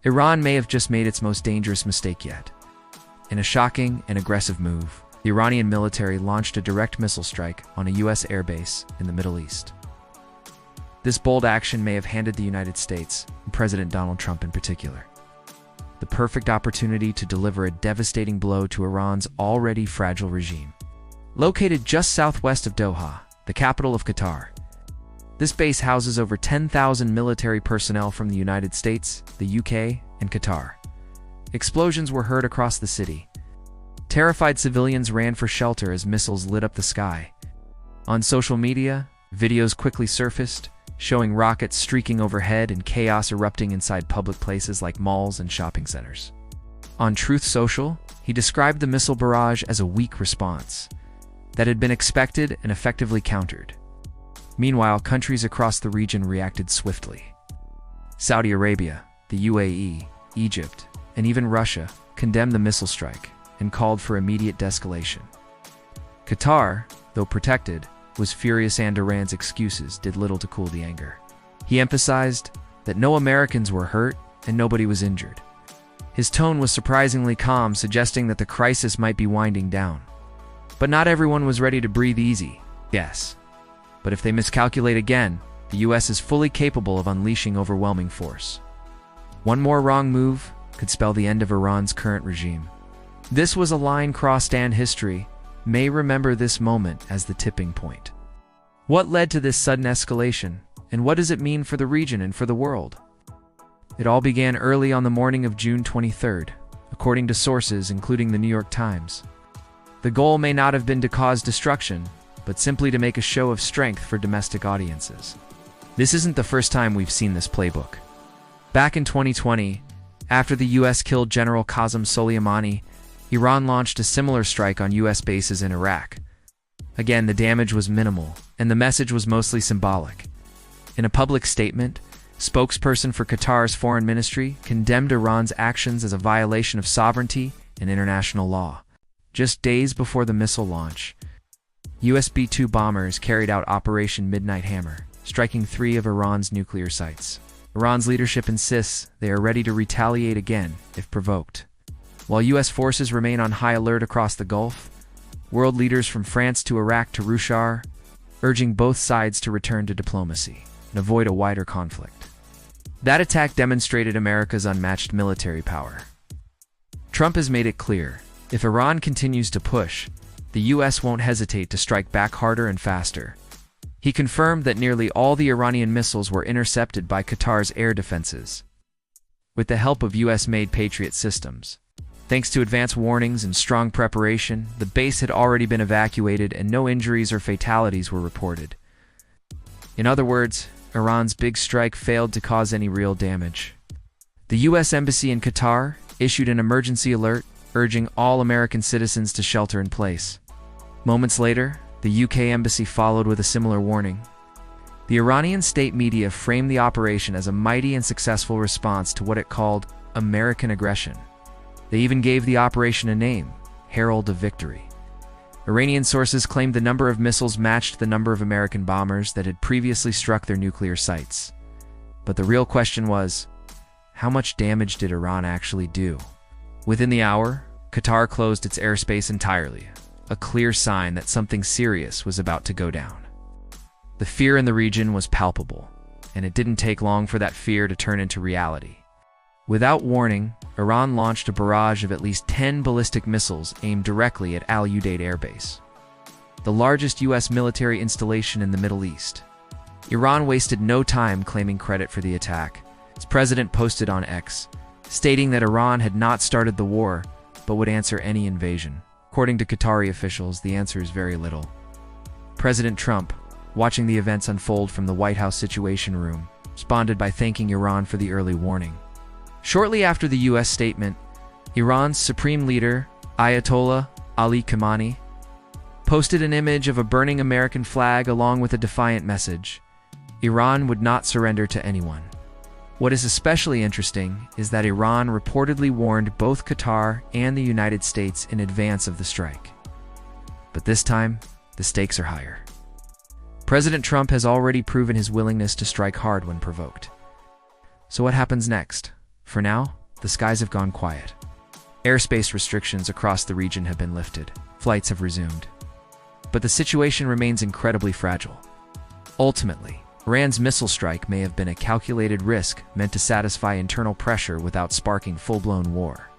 Iran may have just made its most dangerous mistake yet. In a shocking and aggressive move, the Iranian military launched a direct missile strike on a U.S. airbase in the Middle East. This bold action may have handed the United States, and President Donald Trump in particular, the perfect opportunity to deliver a devastating blow to Iran's already fragile regime. Located just southwest of Doha, the capital of Qatar, this base houses over 10,000 military personnel from the United States, the UK, and Qatar. Explosions were heard across the city. Terrified civilians ran for shelter as missiles lit up the sky. On social media, videos quickly surfaced, showing rockets streaking overhead and chaos erupting inside public places like malls and shopping centers. On Truth Social, he described the missile barrage as a weak response that had been expected and effectively countered. Meanwhile, countries across the region reacted swiftly. Saudi Arabia, the UAE, Egypt, and even Russia condemned the missile strike and called for immediate de-escalation. Qatar, though protected, was furious, and Iran's excuses did little to cool the anger. He emphasized that no Americans were hurt and nobody was injured. His tone was surprisingly calm, suggesting that the crisis might be winding down. But not everyone was ready to breathe easy, yes. But if they miscalculate again, the US is fully capable of unleashing overwhelming force. One more wrong move could spell the end of Iran's current regime. This was a line crossed, and history may remember this moment as the tipping point. What led to this sudden escalation, and what does it mean for the region and for the world? It all began early on the morning of June 23rd, according to sources including the New York Times. The goal may not have been to cause destruction, but simply to make a show of strength for domestic audiences. This isn't the first time we've seen this playbook. Back in 2020, after the US killed General Qasem Soleimani, Iran launched a similar strike on US bases in Iraq. Again, the damage was minimal, and the message was mostly symbolic. In a public statement, spokesperson for Qatar's foreign ministry condemned Iran's actions as a violation of sovereignty and international law. Just days before the missile launch, US B-2 bombers carried out Operation Midnight Hammer, striking 3 of Iran's nuclear sites. Iran's leadership insists they are ready to retaliate again if provoked. While US forces remain on high alert across the Gulf, world leaders from France to Iraq to Russia are urging both sides to return to diplomacy and avoid a wider conflict. That attack demonstrated America's unmatched military power. Trump has made it clear, if Iran continues to push, the US won't hesitate to strike back harder and faster. He confirmed that nearly all the Iranian missiles were intercepted by Qatar's air defenses, with the help of US-made Patriot systems. Thanks to advance warnings and strong preparation, the base had already been evacuated and no injuries or fatalities were reported. In other words, Iran's big strike failed to cause any real damage. The US Embassy in Qatar issued an emergency alert, urging all American citizens to shelter in place. Moments later, the UK Embassy followed with a similar warning. The Iranian state media framed the operation as a mighty and successful response to what it called American aggression. They even gave the operation a name, Herald of Victory. Iranian sources claimed the number of missiles matched the number of American bombers that had previously struck their nuclear sites. But the real question was, how much damage did Iran actually do? Within the hour, Qatar closed its airspace entirely, a clear sign that something serious was about to go down. The fear in the region was palpable, and it didn't take long for that fear to turn into reality. Without warning, Iran launched a barrage of at least 10 ballistic missiles aimed directly at Al Udeid Air Base, the largest U.S. military installation in the Middle East. Iran wasted no time claiming credit for the attack. Its president posted on X, stating that Iran had not started the war, but would answer any invasion. According to Qatari officials, the answer is very little. President Trump, watching the events unfold from the White House Situation Room, responded by thanking Iran for the early warning. Shortly after the U.S. statement, Iran's supreme leader, Ayatollah Ali Khamenei, posted an image of a burning American flag along with a defiant message: Iran would not surrender to anyone. What is especially interesting is that Iran reportedly warned both Qatar and the United States in advance of the strike. But this time, the stakes are higher. President Trump has already proven his willingness to strike hard when provoked. So what happens next? For now, the skies have gone quiet. Airspace restrictions across the region have been lifted. Flights have resumed. But the situation remains incredibly fragile. Ultimately, Iran's missile strike may have been a calculated risk meant to satisfy internal pressure without sparking full-blown war.